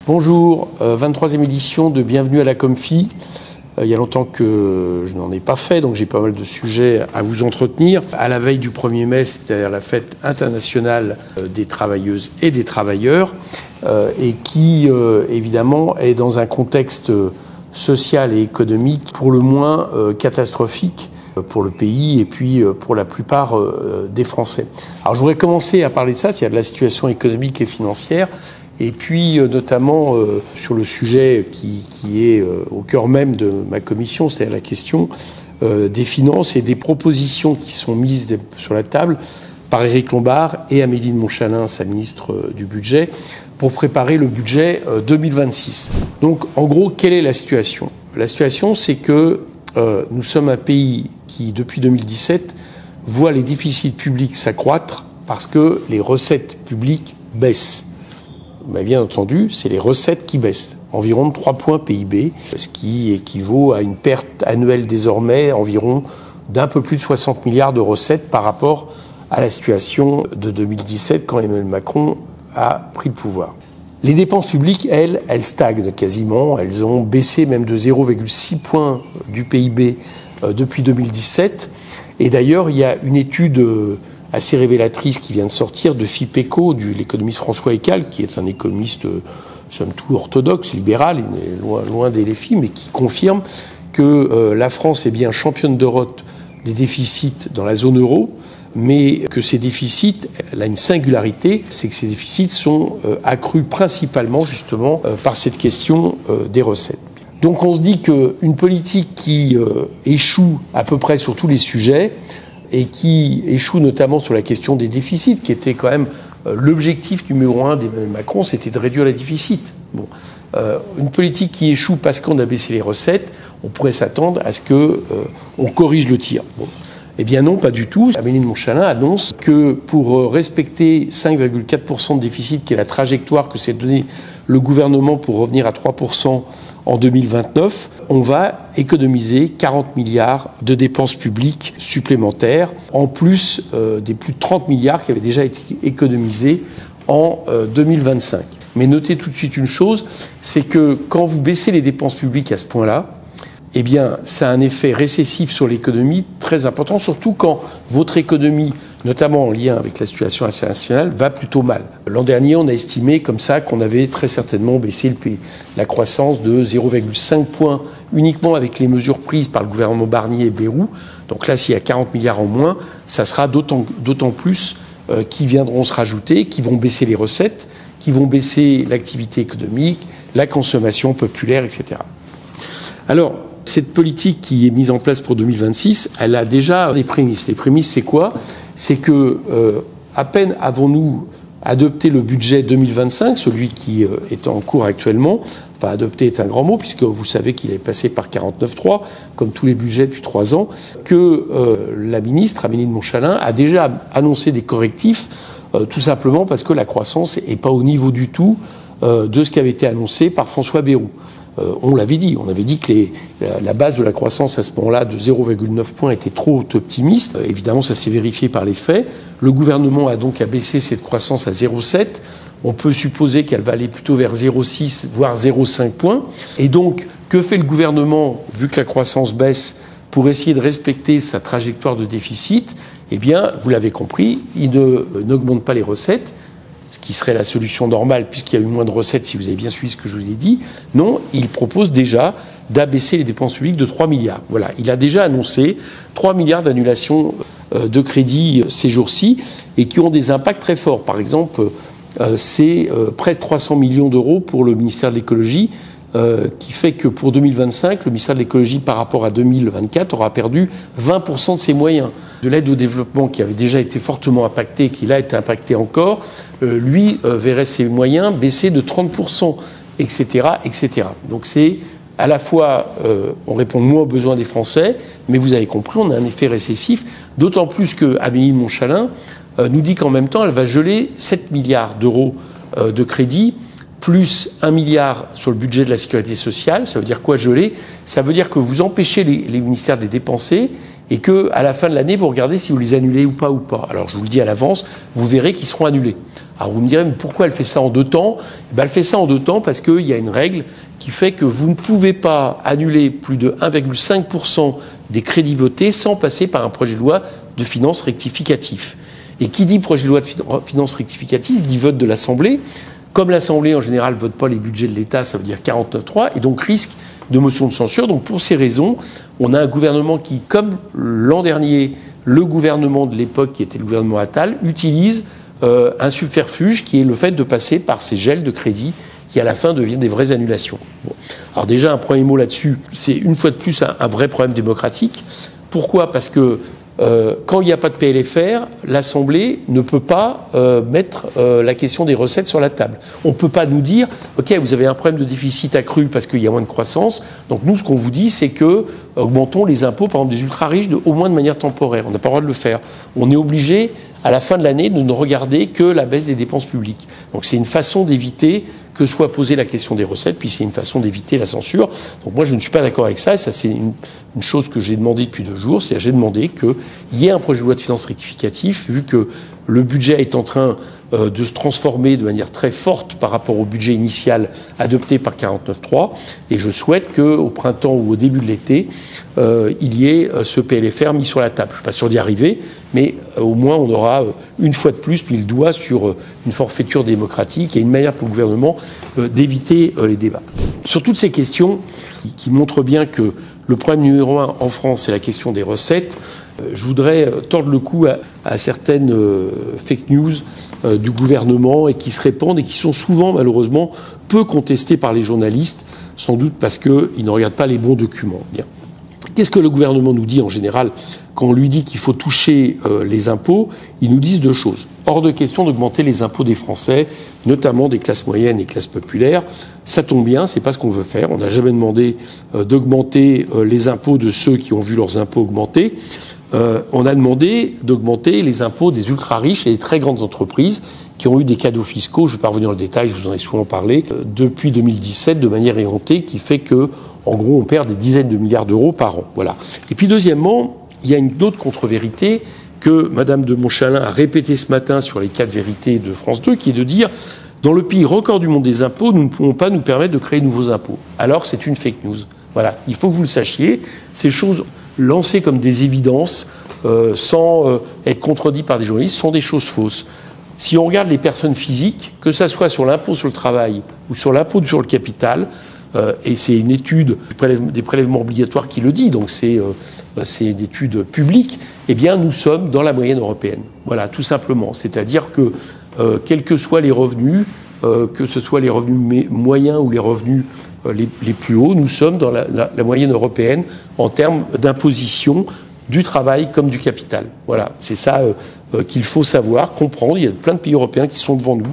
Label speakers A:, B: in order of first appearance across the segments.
A: Bonjour, 23e édition de Bienvenue à la Comfi. Il y a longtemps que je n'en ai pas fait, donc j'ai pas mal de sujets à vous entretenir. À la veille du 1er mai, c'est-à-dire la fête internationale des travailleuses et des travailleurs, et qui, évidemment, est dans un contexte social et économique pour le moins catastrophique pour le pays et puis pour la plupart des Français. Alors je voudrais commencer à parler de ça, c'est-à-dire de la situation économique et financière, et puis notamment sur le sujet qui est au cœur même de ma commission, c'est-à-dire la question des finances et des propositions qui sont mises sur la table par Éric Lombard et Amélie de Montchalin, sa ministre du Budget, pour préparer le budget 2026. Donc en gros, quelle est la situation ? La situation, c'est que nous sommes un pays qui, depuis 2017, voit les déficits publics s'accroître parce que les recettes publiques baissent. Mais bien entendu, c'est les recettes qui baissent, environ de 3 points PIB, ce qui équivaut à une perte annuelle désormais environ d'un peu plus de 60 milliards de recettes par rapport à la situation de 2017 quand Emmanuel Macron a pris le pouvoir. Les dépenses publiques, elles stagnent quasiment, elles ont baissé même de 0,6 points du PIB depuis 2017. Et d'ailleurs, il y a une étude assez révélatrice qui vient de sortir de FIPECO, de l'économiste François Eccal, qui est un économiste, somme toute, orthodoxe, libéral, loin des LFI, mais qui confirme que la France est bien championne d'Europe des déficits dans la zone euro, mais que ces déficits, elle a une singularité, c'est que ces déficits sont accrus principalement, justement, par cette question des recettes. Donc on se dit qu'une politique qui échoue à peu près sur tous les sujets, et qui échoue notamment sur la question des déficits, qui était quand même l'objectif numéro 1 d'Emmanuel Macron, c'était de réduire les déficits. Bon. Une politique qui échoue parce qu'on a baissé les recettes, on pourrait s'attendre à ce qu'on corrige le tir. Bon. Eh bien non, pas du tout. Amélie de Montchalin annonce que pour respecter 5,4% de déficit, qui est la trajectoire que s'est donnée le gouvernement pour revenir à 3% en 2029, on va économiser 40 milliards de dépenses publiques supplémentaires, en plus des plus de 30 milliards qui avaient déjà été économisés en 2025. Mais notez tout de suite une chose, c'est que quand vous baissez les dépenses publiques à ce point-là, eh bien, ça a un effet récessif sur l'économie très important, surtout quand votre économie, notamment en lien avec la situation internationale, va plutôt mal. L'an dernier, on a estimé comme ça qu'on avait très certainement baissé la croissance de 0,5 points uniquement avec les mesures prises par le gouvernement Barnier et Bayrou. Donc là, s'il y a 40 milliards en moins, ça sera d'autant plus qui viendront se rajouter, qui vont baisser les recettes, qui vont baisser l'activité économique, la consommation populaire, etc. Alors, cette politique qui est mise en place pour 2026, elle a déjà des prémices. Les prémices, c'est quoi ? C'est que, à peine avons-nous adopté le budget 2025, celui qui est en cours actuellement, enfin adopté est un grand mot, puisque vous savez qu'il est passé par 49.3, comme tous les budgets depuis 3 ans, que la ministre, Amélie de Montchalin, a déjà annoncé des correctifs, tout simplement parce que la croissance n'est pas au niveau du tout de ce qui avait été annoncé par François Bayrou. On l'avait dit, que la base de la croissance à ce moment-là de 0,9 points était trop optimiste. Évidemment, ça s'est vérifié par les faits. Le gouvernement a donc abaissé cette croissance à 0,7. On peut supposer qu'elle va aller plutôt vers 0,6, voire 0,5 points. Et donc, que fait le gouvernement, vu que la croissance baisse, pour essayer de respecter sa trajectoire de déficit ? Eh bien, vous l'avez compris, il n'augmente pas les recettes, qui serait la solution normale, puisqu'il y a eu moins de recettes, si vous avez bien suivi ce que je vous ai dit. Non, il propose déjà d'abaisser les dépenses publiques de 3 milliards. Voilà, il a déjà annoncé 3 milliards d'annulations de crédit ces jours-ci, et qui ont des impacts très forts. Par exemple, c'est près de 300 millions d'euros pour le ministère de l'écologie, qui fait que pour 2025, le ministère de l'écologie, par rapport à 2024, aura perdu 20% de ses moyens. De l'aide au développement qui avait déjà été fortement impacté, qui là été impacté encore, lui verrait ses moyens baisser de 30%, etc., etc. Donc c'est à la fois, on répond moins aux besoins des Français, mais vous avez compris, on a un effet récessif, d'autant plus que Amélie de Montchalin nous dit qu'en même temps, elle va geler 7 milliards d'euros de crédit, plus 1 milliard sur le budget de la sécurité sociale. Ça veut dire quoi, geler ? Ça veut dire que vous empêchez les ministères de les dépenser, et qu'à la fin de l'année, vous regardez si vous les annulez ou pas. Alors, je vous le dis à l'avance, vous verrez qu'ils seront annulés. Alors vous me direz, mais pourquoi elle fait ça en 2 temps? Elle fait ça en 2 temps parce qu'il y a une règle qui fait que vous ne pouvez pas annuler plus de 1,5% des crédits votés sans passer par un projet de loi de finances rectificatif. Et qui dit projet de loi de finances rectificatif dit vote de l'Assemblée. Comme l'Assemblée, en général, ne vote pas les budgets de l'État, ça veut dire 49.3, et donc risque de motion de censure. Donc pour ces raisons, on a un gouvernement qui, comme l'an dernier, le gouvernement de l'époque, qui était le gouvernement Attal, utilise un subterfuge qui est le fait de passer par ces gels de crédit qui, à la fin, deviennent des vraies annulations. Bon. Alors déjà, un premier mot là-dessus, c'est une fois de plus un vrai problème démocratique. Pourquoi ? Parce que quand il n'y a pas de PLFR, l'Assemblée ne peut pas mettre la question des recettes sur la table. On ne peut pas nous dire « Ok, vous avez un problème de déficit accru parce qu'il y a moins de croissance. Donc nous, ce qu'on vous dit, c'est que augmentons les impôts, par exemple, des ultra-riches, au moins de manière temporaire. On n'a pas le droit de le faire. On est obligé, à la fin de l'année, de ne regarder que la baisse des dépenses publiques. Donc c'est une façon d'éviter que soit posée la question des recettes, puis c'est une façon d'éviter la censure. Donc moi, je ne suis pas d'accord avec ça, et ça, c'est une chose que j'ai demandé depuis 2 jours, c'est-à-dire j'ai demandé qu'il y ait un projet de loi de finances rectificatif, vu que le budget est en train de se transformer de manière très forte par rapport au budget initial adopté par 49.3, et je souhaite qu'au printemps ou au début de l'été, il y ait ce PLFR mis sur la table. Je ne suis pas sûr d'y arriver, mais au moins on aura une fois de plus mis le doigt sur une forfaiture démocratique et une manière pour le gouvernement d'éviter les débats. Sur toutes ces questions qui montrent bien que le problème numéro 1 en France, c'est la question des recettes, je voudrais tordre le cou à certaines fake news du gouvernement et qui se répandent et qui sont souvent, malheureusement, peu contestées par les journalistes, sans doute parce qu'ils ne regardent pas les bons documents. Bien. Qu'est-ce que le gouvernement nous dit en général quand on lui dit qu'il faut toucher les impôts? Ils nous disent 2 choses. Hors de question d'augmenter les impôts des Français, notamment des classes moyennes et classes populaires. Ça tombe bien, c'est pas ce qu'on veut faire. On n'a jamais demandé d'augmenter les impôts de ceux qui ont vu leurs impôts augmenter. On a demandé d'augmenter les impôts des ultra-riches et des très grandes entreprises qui ont eu des cadeaux fiscaux, je ne vais pas revenir dans le détail, je vous en ai souvent parlé, depuis 2017 de manière éhontée, qui fait que, en gros, on perd des dizaines de milliards d'euros par an. Voilà. Et puis deuxièmement, il y a une autre contre-vérité que Madame de Montchalin a répétée ce matin sur les 4 vérités de France 2, qui est de dire dans le pays record du monde des impôts, nous ne pouvons pas nous permettre de créer de nouveaux impôts. Alors c'est une fake news. Voilà, il faut que vous le sachiez. Ces choses lancées comme des évidences, sans être contredites par des journalistes, sont des choses fausses. Si on regarde les personnes physiques, que ça soit sur l'impôt sur le travail ou sur l'impôt sur le capital, et c'est une étude des prélèvements obligatoires qui le dit, donc c'est une étude publique, eh bien nous sommes dans la moyenne européenne. Voilà, tout simplement. C'est-à-dire que quels que soient les revenus, que ce soit les revenus moyens ou les revenus les plus hauts, nous sommes dans la moyenne européenne en termes d'imposition du travail comme du capital. Voilà, c'est ça qu'il faut savoir, comprendre. Il y a plein de pays européens qui sont devant nous,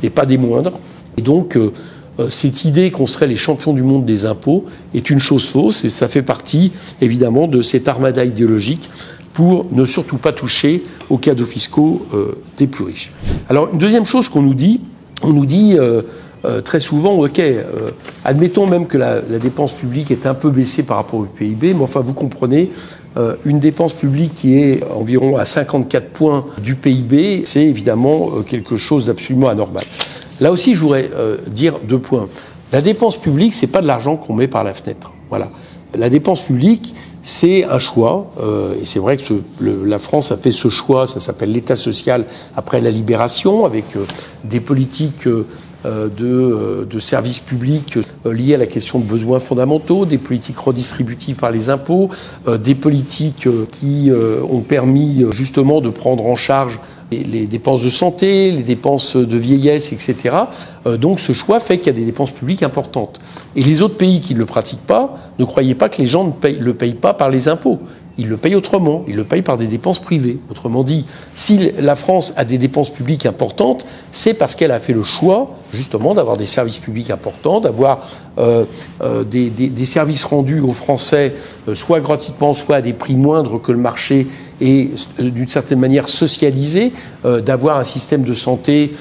A: et pas des moindres. Et donc, cette idée qu'on serait les champions du monde des impôts est une chose fausse, et ça fait partie, évidemment, de cette armada idéologique pour ne surtout pas toucher aux cadeaux fiscaux des plus riches. Alors, une deuxième chose qu'on nous dit, on nous dit très souvent, ok, admettons même que la dépense publique est un peu baissée par rapport au PIB, mais enfin, vous comprenez, une dépense publique qui est environ à 54 points du PIB, c'est évidemment quelque chose d'absolument anormal. Là aussi, je voudrais dire 2 points. La dépense publique, c'est pas de l'argent qu'on met par la fenêtre. Voilà. La dépense publique, c'est un choix, et c'est vrai que la France a fait ce choix, ça s'appelle l'État social après la libération, avec des politiques de services publics liés à la question de besoins fondamentaux, des politiques redistributives par les impôts, des politiques qui ont permis justement de prendre en charge les dépenses de santé, les dépenses de vieillesse, etc. Donc ce choix fait qu'il y a des dépenses publiques importantes. Et les autres pays qui ne le pratiquent pas, ne croyez pas que les gens ne le payent pas par les impôts. Ils le payent autrement, ils le payent par des dépenses privées. Autrement dit, si la France a des dépenses publiques importantes, c'est parce qu'elle a fait le choix, justement, d'avoir des services publics importants, d'avoir des services rendus aux Français, soit gratuitement, soit à des prix moindres que le marché et d'une certaine manière socialisé, d'avoir un système de santé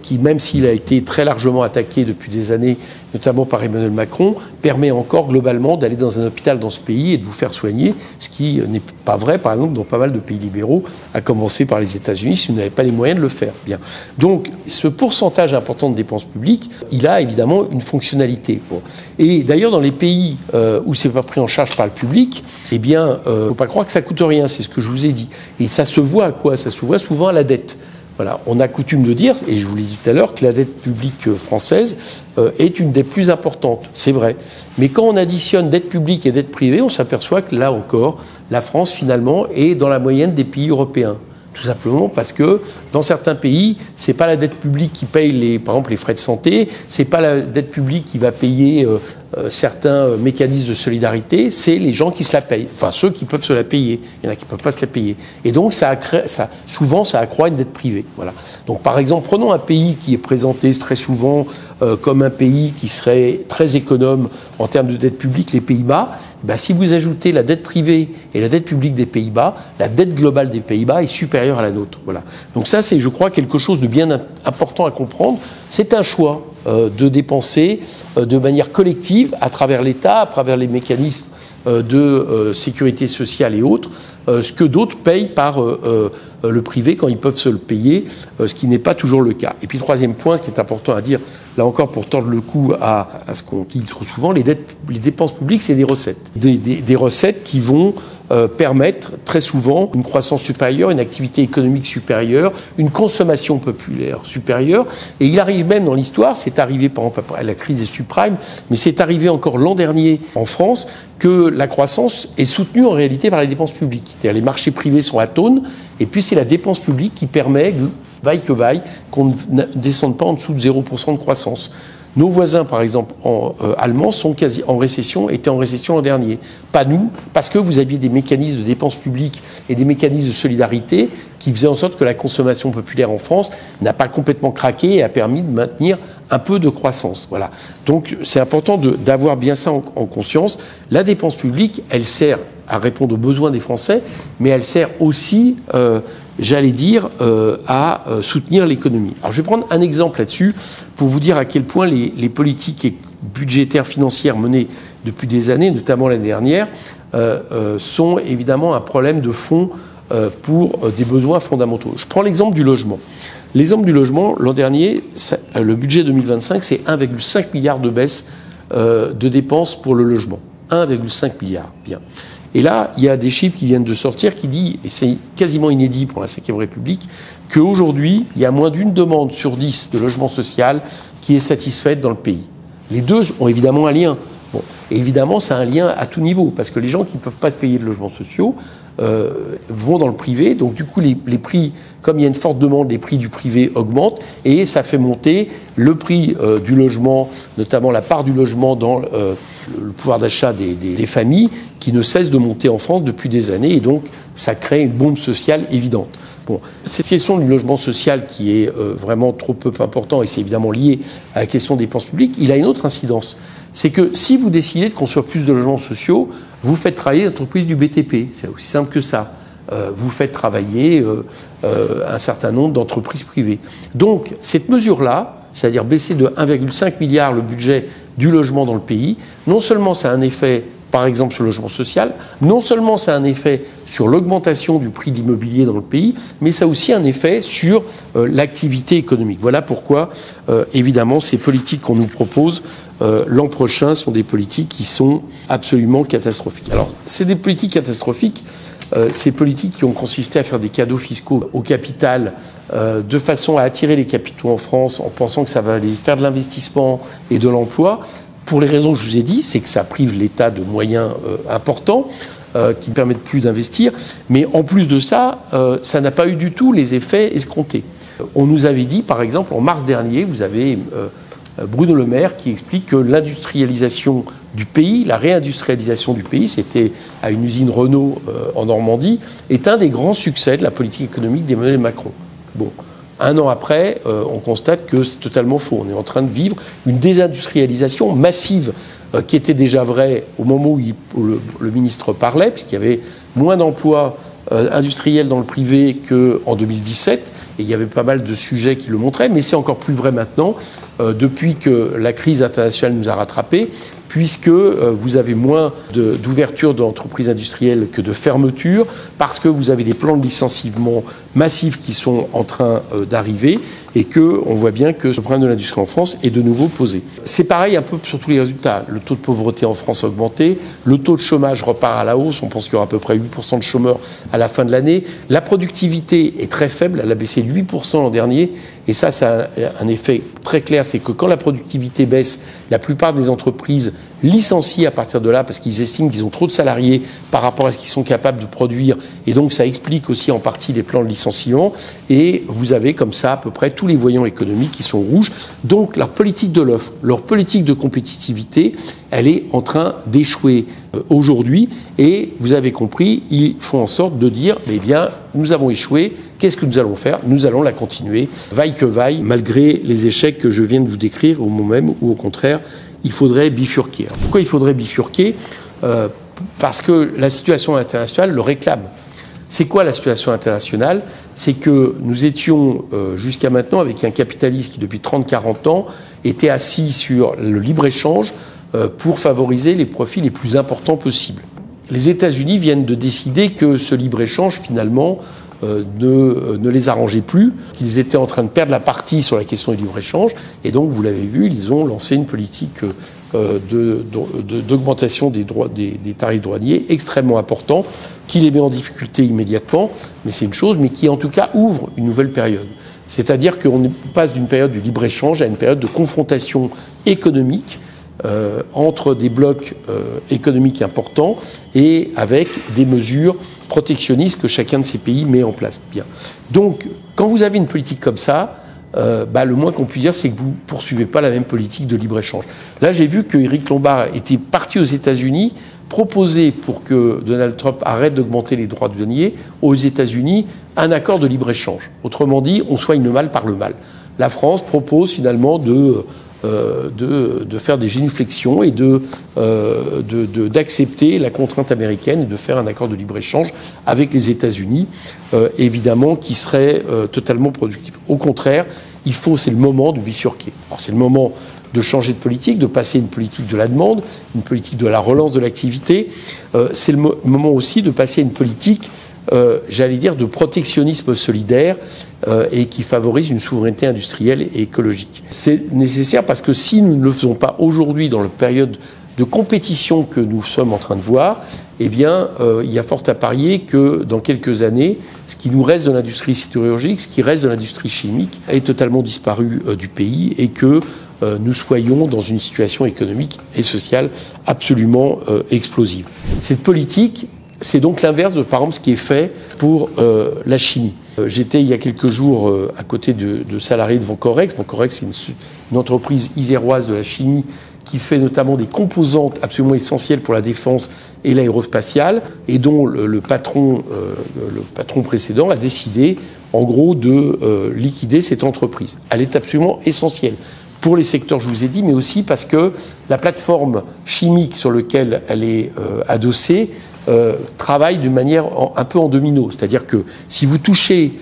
A: qui, même s'il a été très largement attaqué depuis des années, notamment par Emmanuel Macron, permet encore globalement d'aller dans un hôpital dans ce pays et de vous faire soigner, ce qui n'est pas vrai, par exemple, dans pas mal de pays libéraux, à commencer par les États-Unis, si vous n'avez pas les moyens de le faire. Bien. Donc, ce pourcentage important de dépenses publiques, il a évidemment une fonctionnalité. Bon. Et d'ailleurs, dans les pays où c'est pas pris en charge par le public, eh bien, faut pas croire que ça coûte rien, c'est ce que je vous ai dit. Et ça se voit à quoi? Ça se voit souvent à la dette. Voilà, on a coutume de dire, et je vous l'ai dit tout à l'heure, que la dette publique française est une des plus importantes. C'est vrai. Mais quand on additionne dette publique et dette privée, on s'aperçoit que là encore, la France finalement est dans la moyenne des pays européens. Tout simplement parce que dans certains pays, c'est pas la dette publique qui paye par exemple les frais de santé, c'est pas la dette publique qui va payer certains mécanismes de solidarité, c'est les gens qui se la payent. Enfin, ceux qui peuvent se la payer. Il y en a qui peuvent pas se la payer. Et donc, souvent, ça accroît une dette privée. Voilà. Donc, par exemple, prenons un pays qui est présenté très souvent comme un pays qui serait très économe en termes de dette publique, les Pays-Bas. Ben, si vous ajoutez la dette privée et la dette publique des Pays-Bas, la dette globale des Pays-Bas est supérieure à la nôtre. Voilà. Donc ça, c'est, je crois, quelque chose de bien important à comprendre. C'est un choix de dépenser de manière collective à travers l'État, à travers les mécanismes de sécurité sociale et autres, ce que d'autres payent par le privé quand ils peuvent se le payer, ce qui n'est pas toujours le cas. Et puis troisième point, ce qui est important à dire, là encore pour tordre le cou à ce qu'on dit trop souvent, les dépenses publiques, c'est des recettes. Des recettes qui vont permettre très souvent une croissance supérieure, une activité économique supérieure, une consommation populaire supérieure. Et il arrive même dans l'histoire, c'est arrivé par exemple après la crise des subprimes, mais c'est arrivé encore l'an dernier en France, que la croissance est soutenue en réalité par les dépenses publiques. C'est-à-dire les marchés privés sont atones, et puis c'est la dépense publique qui permet, vaille que vaille, qu'on ne descende pas en dessous de 0% de croissance. Nos voisins, par exemple, allemands, sont quasi en récession, étaient en récession l'an dernier. Pas nous, parce que vous aviez des mécanismes de dépenses publiques et des mécanismes de solidarité qui faisaient en sorte que la consommation populaire en France n'a pas complètement craqué et a permis de maintenir un peu de croissance. Voilà. Donc, c'est important d'avoir bien ça en conscience. La dépense publique, elle sert à répondre aux besoins des Français, mais elle sert aussi, j'allais dire, à soutenir l'économie. Alors, je vais prendre un exemple là-dessus pour vous dire à quel point les politiques budgétaires financières menées depuis des années, notamment l'année dernière, sont évidemment un problème de fond pour des besoins fondamentaux. Je prends l'exemple du logement. L'exemple du logement, l'an dernier, le budget 2025, c'est 1,5 milliard de baisse de dépenses pour le logement. 1,5 milliard. Bien. Et là, il y a des chiffres qui viennent de sortir qui disent, et c'est quasiment inédit pour la Ve République, qu'aujourd'hui, il y a moins d'une demande sur 10 de logement social qui est satisfaite dans le pays. Les deux ont évidemment un lien. Bon. Et évidemment, ça a un lien à tout niveau, parce que les gens qui ne peuvent pas se payer de logements sociaux vont dans le privé. Donc du coup, les prix, comme il y a une forte demande, les prix du privé augmentent, et ça fait monter le prix du logement, notamment la part du logement dans le pouvoir d'achat des familles, qui ne cesse de monter en France depuis des années, et donc ça crée une bombe sociale évidente. Bon, cette question du logement social qui est vraiment trop peu important, et c'est évidemment lié à la question des dépenses publiques, il a une autre incidence. C'est que si vous décidez de construire plus de logements sociaux, vous faites travailler les entreprises du BTP. C'est aussi simple que ça. Vous faites travailler un certain nombre d'entreprises privées. Donc, cette mesure-là, c'est-à-dire baisser de 1,5 milliard le budget du logement dans le pays, non seulement ça a un effet, par exemple, sur le logement social, non seulement ça a un effet sur l'augmentation du prix de l'immobilier dans le pays, mais ça a aussi un effet sur l'activité économique. Voilà pourquoi, évidemment, ces politiques qu'on nous propose l'an prochain sont des politiques qui sont absolument catastrophiques. Alors, c'est des politiques catastrophiques, ces politiques qui ont consisté à faire des cadeaux fiscaux au capital de façon à attirer les capitaux en France en pensant que ça va aller faire de l'investissement et de l'emploi. Pour les raisons que je vous ai dit, c'est que ça prive l'État de moyens importants qui ne permettent plus d'investir. Mais en plus de ça, ça n'a pas eu du tout les effets escomptés. On nous avait dit, par exemple, en mars dernier, vous avez Bruno Le Maire qui explique que l'industrialisation du pays, la réindustrialisation du pays, c'était à une usine Renault en Normandie, est un des grands succès de la politique économique d'Emmanuel Macron. Bon. Un an après, on constate que c'est totalement faux. On est en train de vivre une désindustrialisation massive qui était déjà vraie au moment où le ministre parlait, puisqu'il y avait moins d'emplois industrielle dans le privé qu'en 2017. Et il y avait pas mal de sujets qui le montraient, mais c'est encore plus vrai maintenant, depuis que la crise internationale nous a rattrapés, puisque vous avez moins d'ouverture d'entreprises industrielles que de fermeture, parce que vous avez des plans de licenciement massifs qui sont en train d'arriver, et qu'on voit bien que ce problème de l'industrie en France est de nouveau posé. C'est pareil un peu sur tous les résultats. Le taux de pauvreté en France a augmenté, le taux de chômage repart à la hausse, on pense qu'il y aura à peu près 8% de chômeurs à la fin de l'année. La productivité est très faible, elle a baissé de 8% l'an dernier, et ça a un effet très clair, c'est que quand la productivité baisse, la plupart des entreprises licencient à partir de là parce qu'ils estiment qu'ils ont trop de salariés par rapport à ce qu'ils sont capables de produire, et donc ça explique aussi en partie les plans de licenciement, et vous avez comme ça à peu près tous les voyants économiques qui sont rouges. Donc leur politique de l'offre, leur politique de compétitivité, elle est en train d'échouer aujourd'hui, et vous avez compris, ils font en sorte de dire, eh bien, nous avons échoué, qu'est-ce que nous allons faire? Nous allons la continuer, vaille que vaille, malgré les échecs que je viens de vous décrire au moment même où, au contraire, il faudrait bifurquer. Alors, pourquoi il faudrait bifurquer? Parce que la situation internationale le réclame. C'est quoi la situation internationale? C'est que nous étions jusqu'à maintenant avec un capitaliste qui, depuis 30-40 ans, était assis sur le libre-échange pour favoriser les profits les plus importants possibles. Les États-Unis viennent de décider que ce libre-échange, finalement, ne les arrangeait plus, qu'ils étaient en train de perdre la partie sur la question du libre-échange, et donc, vous l'avez vu, ils ont lancé une politique d'augmentation des tarifs douaniers extrêmement important, qui les met en difficulté immédiatement, mais c'est une chose, mais qui en tout cas ouvre une nouvelle période. C'est-à-dire qu'on passe d'une période du libre-échange à une période de confrontation économique entre des blocs économiques importants et avec des mesures protectionnistes que chacun de ces pays met en place. Bien. Donc, quand vous avez une politique comme ça, le moins qu'on puisse dire, c'est que vous ne poursuivez pas la même politique de libre-échange. Là, j'ai vu que Éric Lombard était parti aux États-Unis, proposer pour que Donald Trump arrête d'augmenter les droits douaniers aux États-Unis un accord de libre-échange. Autrement dit, on soigne le mal par le mal. La France propose finalement de faire des génuflexions et d'accepter la contrainte américaine et de faire un accord de libre-échange avec les États-Unis, évidemment, qui serait totalement productif. Au contraire, c'est le moment de bifurquer. Alors, c'est le moment de changer de politique, de passer une politique de la demande, une politique de la relance de l'activité. C'est le moment aussi de passer une politique, j'allais dire, de protectionnisme solidaire et qui favorise une souveraineté industrielle et écologique. C'est nécessaire parce que si nous ne le faisons pas aujourd'hui, dans la période de compétition que nous sommes en train de voir, eh bien, il y a fort à parier que dans quelques années, ce qui nous reste de l'industrie sidérurgique, ce qui reste de l'industrie chimique, est totalement disparu du pays et que nous soyons dans une situation économique et sociale absolument explosive. Cette politique, c'est donc l'inverse de, par exemple, ce qui est fait pour la chimie. J'étais il y a quelques jours à côté de salariés de Vancorex. Vancorex, c'est une entreprise iséroise de la chimie qui fait notamment des composantes absolument essentielles pour la défense et l'aérospatiale, et dont le patron précédent a décidé, en gros, de liquider cette entreprise. Elle est absolument essentielle pour les secteurs, je vous ai dit, mais aussi parce que la plateforme chimique sur laquelle elle est adossée travaille d'une manière un peu en domino. C'est-à-dire que si vous touchez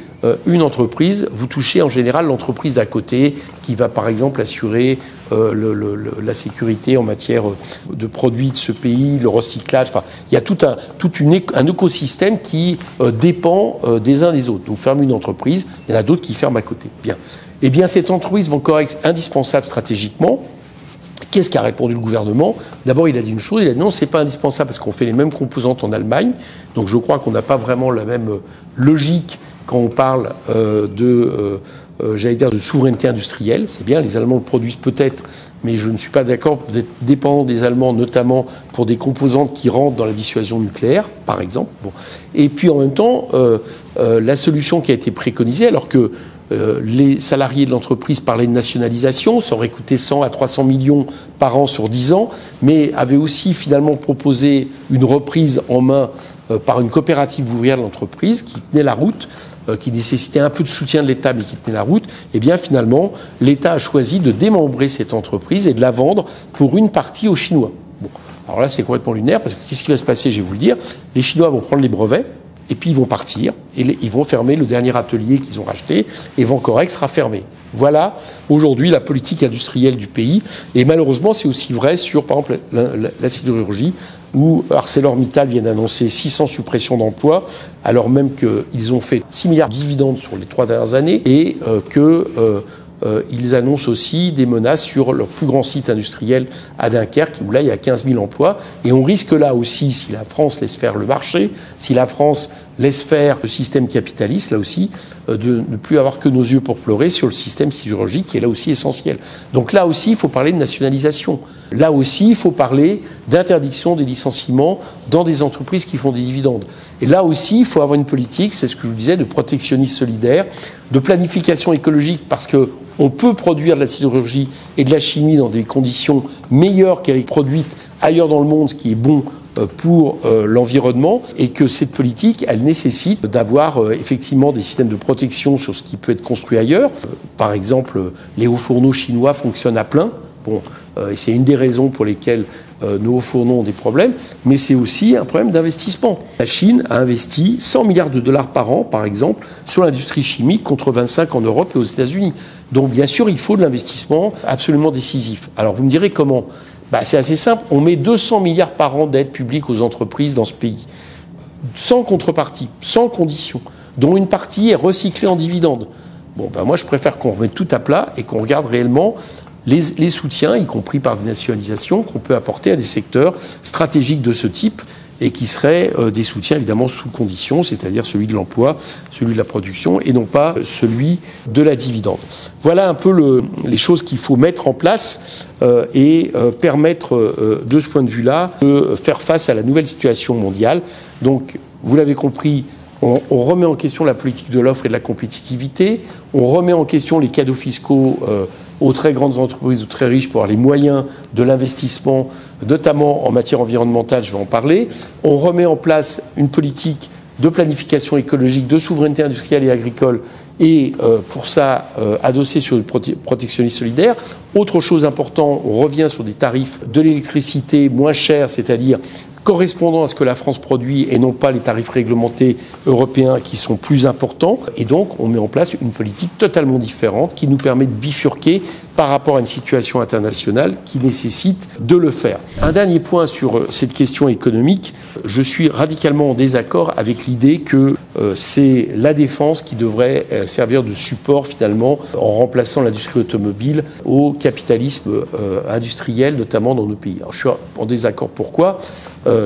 A: une entreprise, vous touchez en général l'entreprise d'à côté qui va par exemple assurer la sécurité en matière de produits de ce pays, le recyclage. Enfin, il y a tout un écosystème qui dépend des uns des autres. Vous fermez une entreprise, il y en a d'autres qui ferment à côté. Bien. Eh bien, cette entreprise Vancorex, indispensable stratégiquement, qu'est-ce qu'a répondu le gouvernement? D'abord, il a dit une chose, il a dit non, c'est pas indispensable parce qu'on fait les mêmes composantes en Allemagne. Donc je crois qu'on n'a pas vraiment la même logique quand on parle j'allais dire, de souveraineté industrielle. C'est bien, les Allemands le produisent peut-être, mais je ne suis pas d'accord d'être dépendant des Allemands, notamment pour des composantes qui rentrent dans la dissuasion nucléaire, par exemple. Bon. Et puis en même temps, la solution qui a été préconisée, alors que les salariés de l'entreprise parlaient de nationalisation, ça aurait coûté 100 à 300 millions par an sur 10 ans, mais avaient aussi finalement proposé une reprise en main par une coopérative ouvrière de l'entreprise qui tenait la route, qui nécessitait un peu de soutien de l'État, mais qui tenait la route. Et bien finalement, l'État a choisi de démembrer cette entreprise et de la vendre pour une partie aux Chinois. Bon. Alors là, c'est complètement lunaire, parce que qu'est-ce qui va se passer? Je vais vous le dire. Les Chinois vont prendre les brevets, et puis ils vont partir, et ils vont fermer le dernier atelier qu'ils ont racheté, et Vencorex sera fermé. Voilà aujourd'hui la politique industrielle du pays, et malheureusement c'est aussi vrai sur, par exemple, la sidérurgie, où ArcelorMittal vient d'annoncer 600 suppressions d'emplois, alors même qu'ils ont fait 6 milliards de dividendes sur les 3 dernières années, et ils annoncent aussi des menaces sur leur plus grand site industriel à Dunkerque, où là, il y a 15 000 emplois. Et on risque là aussi, si la France laisse faire le marché, si la France laisse faire le système capitaliste, là aussi, de ne plus avoir que nos yeux pour pleurer sur le système sidérurgique, qui est là aussi essentiel. Donc là aussi, il faut parler de nationalisation. Là aussi, il faut parler d'interdiction des licenciements dans des entreprises qui font des dividendes. Et là aussi, il faut avoir une politique, c'est ce que je vous disais, de protectionnisme solidaire, de planification écologique, parce qu'on peut produire de la sidérurgie et de la chimie dans des conditions meilleures qu'elle est produite ailleurs dans le monde, ce qui est bon pour l'environnement, et que cette politique, elle nécessite d'avoir effectivement des systèmes de protection sur ce qui peut être construit ailleurs. Par exemple, les hauts fourneaux chinois fonctionnent à plein. Bon, et c'est une des raisons pour lesquelles nos hauts fourneaux ont des problèmes, mais c'est aussi un problème d'investissement. La Chine a investi 100 milliards de dollars par an, par exemple, sur l'industrie chimique, contre 25 en Europe et aux États-Unis. Donc, bien sûr, il faut de l'investissement absolument décisif. Alors, vous me direz comment ? C'est assez simple. On met 200 milliards par an d'aide publique aux entreprises dans ce pays, sans contrepartie, sans condition, dont une partie est recyclée en dividendes. Moi, je préfère qu'on remette tout à plat et qu'on regarde réellement les soutiens, y compris par des nationalisations, qu'on peut apporter à des secteurs stratégiques de ce type et qui seraient des soutiens évidemment sous conditions, c'est-à-dire celui de l'emploi, celui de la production et non pas celui de la dividende. Voilà un peu les choses qu'il faut mettre en place et permettre de ce point de vue-là de faire face à la nouvelle situation mondiale. Donc, vous l'avez compris, on remet en question la politique de l'offre et de la compétitivité, on remet en question les cadeaux fiscaux aux très grandes entreprises ou très riches pour avoir les moyens de l'investissement, notamment en matière environnementale, je vais en parler. On remet en place une politique de planification écologique, de souveraineté industrielle et agricole, et pour ça, adossée sur le protectionnisme solidaire. Autre chose importante, on revient sur des tarifs de l'électricité moins chers, c'est-à-dire correspondant à ce que la France produit et non pas les tarifs réglementés européens qui sont plus importants. Et donc, on met en place une politique totalement différente qui nous permet de bifurquer par rapport à une situation internationale qui nécessite de le faire. Un dernier point sur cette question économique. Je suis radicalement en désaccord avec l'idée que c'est la défense qui devrait servir de support finalement en remplaçant l'industrie automobile au capitalisme industriel, notamment dans nos pays. Alors, je suis en désaccord. Pourquoi ?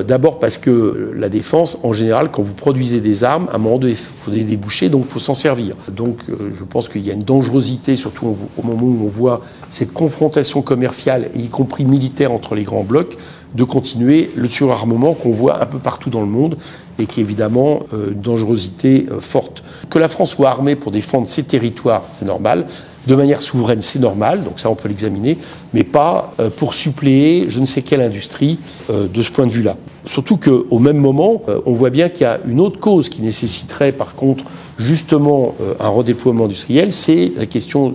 A: D'abord parce que la défense, en général, quand vous produisez des armes, à un moment donné, il faut des débouchés, donc il faut s'en servir. Donc je pense qu'il y a une dangerosité, surtout au moment où on voit cette confrontation commerciale, y compris militaire, entre les grands blocs, de continuer le surarmement qu'on voit un peu partout dans le monde et qui est évidemment une dangerosité forte. Que la France soit armée pour défendre ses territoires, c'est normal. De manière souveraine, c'est normal, donc ça on peut l'examiner, mais pas pour suppléer je ne sais quelle industrie de ce point de vue-là. Surtout qu'au même moment, on voit bien qu'il y a une autre cause qui nécessiterait par contre justement un redéploiement industriel, c'est la question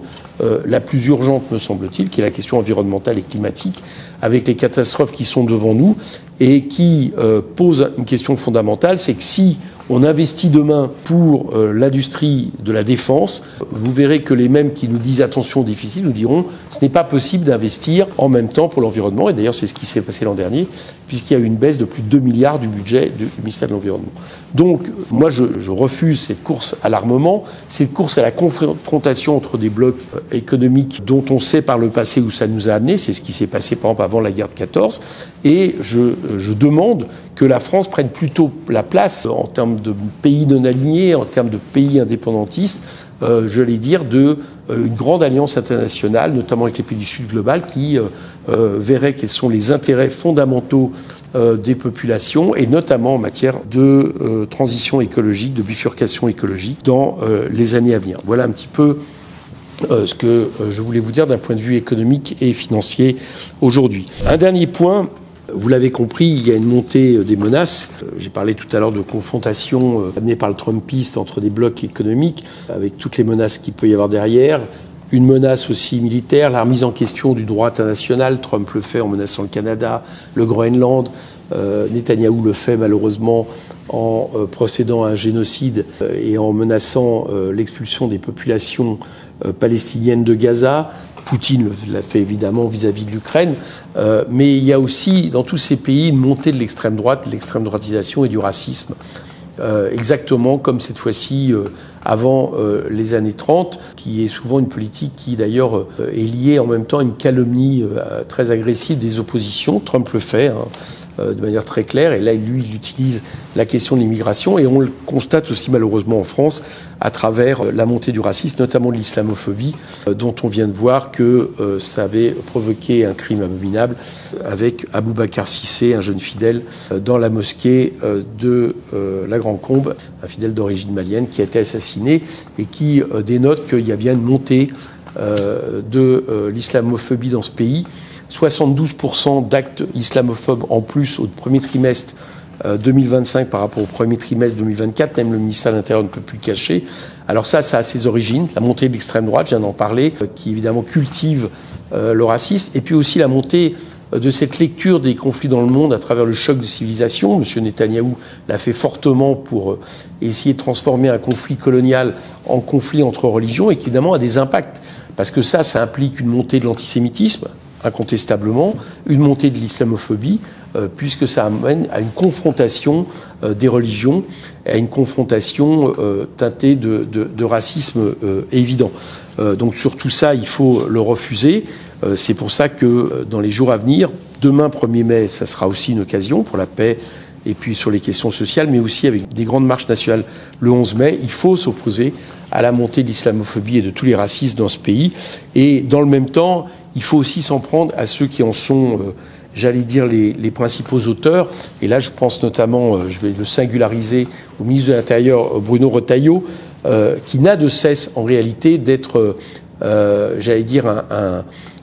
A: la plus urgente me semble-t-il, qui est la question environnementale et climatique, avec les catastrophes qui sont devant nous et qui pose une question fondamentale, c'est que si on investit demain pour l'industrie de la défense, vous verrez que les mêmes qui nous disent attention au déficit nous diront ce n'est pas possible d'investir en même temps pour l'environnement. Et d'ailleurs, c'est ce qui s'est passé l'an dernier, puisqu'il y a eu une baisse de plus de 2 milliards du budget du ministère de l'Environnement. Donc, moi, je refuse cette course à l'armement, cette course à la confrontation entre des blocs économiques dont on sait par le passé où ça nous a amené. C'est ce qui s'est passé, par exemple, avant la guerre de 14. Et je demande que la France prenne plutôt la place en termes de pays non alignés, en termes de pays indépendantistes, une grande alliance internationale, notamment avec les pays du Sud global, qui verrait quels sont les intérêts fondamentaux des populations, et notamment en matière de transition écologique, de bifurcation écologique dans les années à venir. Voilà un petit peu ce que je voulais vous dire d'un point de vue économique et financier aujourd'hui. Un dernier point. Vous l'avez compris, il y a une montée des menaces. J'ai parlé tout à l'heure de confrontation amenée par le Trumpiste entre des blocs économiques, avec toutes les menaces qu'il peut y avoir derrière. Une menace aussi militaire, la remise en question du droit international. Trump le fait en menaçant le Canada, le Groenland. Netanyahou le fait malheureusement en procédant à un génocide et en menaçant l'expulsion des populations palestiniennes de Gaza. Poutine l'a fait évidemment vis-à-vis de l'Ukraine, mais il y a aussi dans tous ces pays une montée de l'extrême droite, de l'extrême droitisation et du racisme. Exactement comme cette fois-ci avant les années 30, qui est souvent une politique qui d'ailleurs est liée en même temps à une calomnie très agressive des oppositions. Trump le fait de manière très claire, et là lui il utilise la question de l'immigration, et on le constate aussi malheureusement en France à travers la montée du racisme, notamment de l'islamophobie, dont on vient de voir que ça avait provoqué un crime abominable avec Aboubacar Cissé, un jeune fidèle, dans la mosquée de la Grande Combe, un fidèle d'origine malienne qui a été assassiné, et qui dénote qu'il y a bien une montée de l'islamophobie dans ce pays. 72% d'actes islamophobes en plus au premier trimestre 2025 par rapport au premier trimestre 2024, même le ministère de l'Intérieur ne peut plus le cacher. Alors ça a ses origines, la montée de l'extrême droite, je viens d'en parler, qui évidemment cultive le racisme, et puis aussi la montée de cette lecture des conflits dans le monde à travers le choc de civilisation. M. Netanyahou l'a fait fortement pour essayer de transformer un conflit colonial en conflit entre religions, et qui évidemment a des impacts, parce que ça implique une montée de l'antisémitisme, incontestablement, une montée de l'islamophobie, puisque ça amène à une confrontation des religions, à une confrontation teintée de racisme évident. Donc sur tout ça, il faut le refuser. C'est pour ça que dans les jours à venir, demain 1er mai, ça sera aussi une occasion pour la paix et puis sur les questions sociales, mais aussi avec des grandes marches nationales le 11 mai, il faut s'opposer à la montée de l'islamophobie et de tous les racismes dans ce pays. Et dans le même temps, il faut aussi s'en prendre à ceux qui en sont, j'allais dire, les principaux auteurs. Et là, je pense notamment, je vais le singulariser, au ministre de l'Intérieur, Bruno Retailleau, qui n'a de cesse, en réalité, d'être, j'allais dire,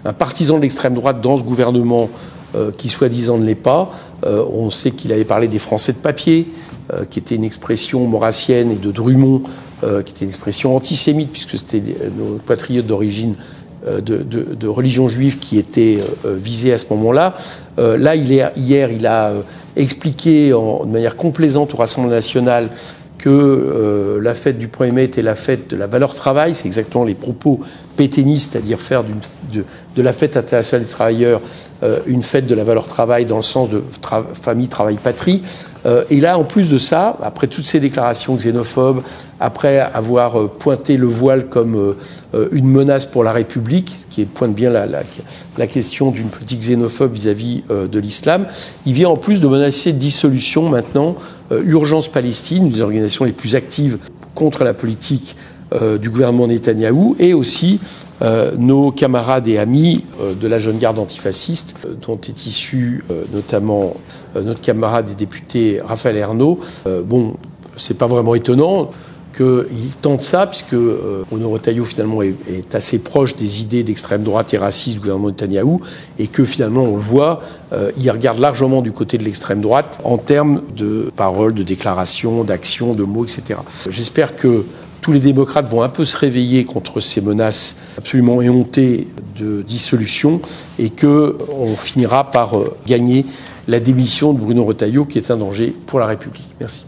A: un partisan de l'extrême droite dans ce gouvernement qui, soi-disant, ne l'est pas. On sait qu'il avait parlé des Français de papier, qui était une expression maurassienne, et de Drummond, qui était une expression antisémite, puisque c'était nos patriotes d'origine de religion juive qui étaient visés à ce moment-là. Là, hier, il a expliqué de manière complaisante au Rassemblement national que la fête du 1er mai était la fête de la valeur travail. C'est exactement les propos pétainistes, c'est-à-dire faire de la fête internationale des travailleurs une fête de la valeur travail dans le sens de famille, travail, patrie. Et là, en plus de ça, après toutes ces déclarations xénophobes, après avoir pointé le voile comme une menace pour la République, qui pointe bien la question d'une politique xénophobe vis-à-vis de l'islam, il vient en plus de menacer de dissolution maintenant Urgence Palestine, une des organisations les plus actives contre la politique du gouvernement Netanyahou, et aussi nos camarades et amis de la jeune garde antifasciste, dont est issu notamment notre camarade et député Raphaël Ernaud. Bon, c'est pas vraiment étonnant qu'il tente ça, puisque Bruno Retailleau finalement est assez proche des idées d'extrême droite et raciste du gouvernement Netanyahou, et que finalement on le voit, il regarde largement du côté de l'extrême droite en termes de paroles, de déclarations, d'actions, de mots, etc. J'espère que tous les démocrates vont un peu se réveiller contre ces menaces absolument éhontées de dissolution, et qu'on finira par gagner la démission de Bruno Retailleau, qui est un danger pour la République. Merci.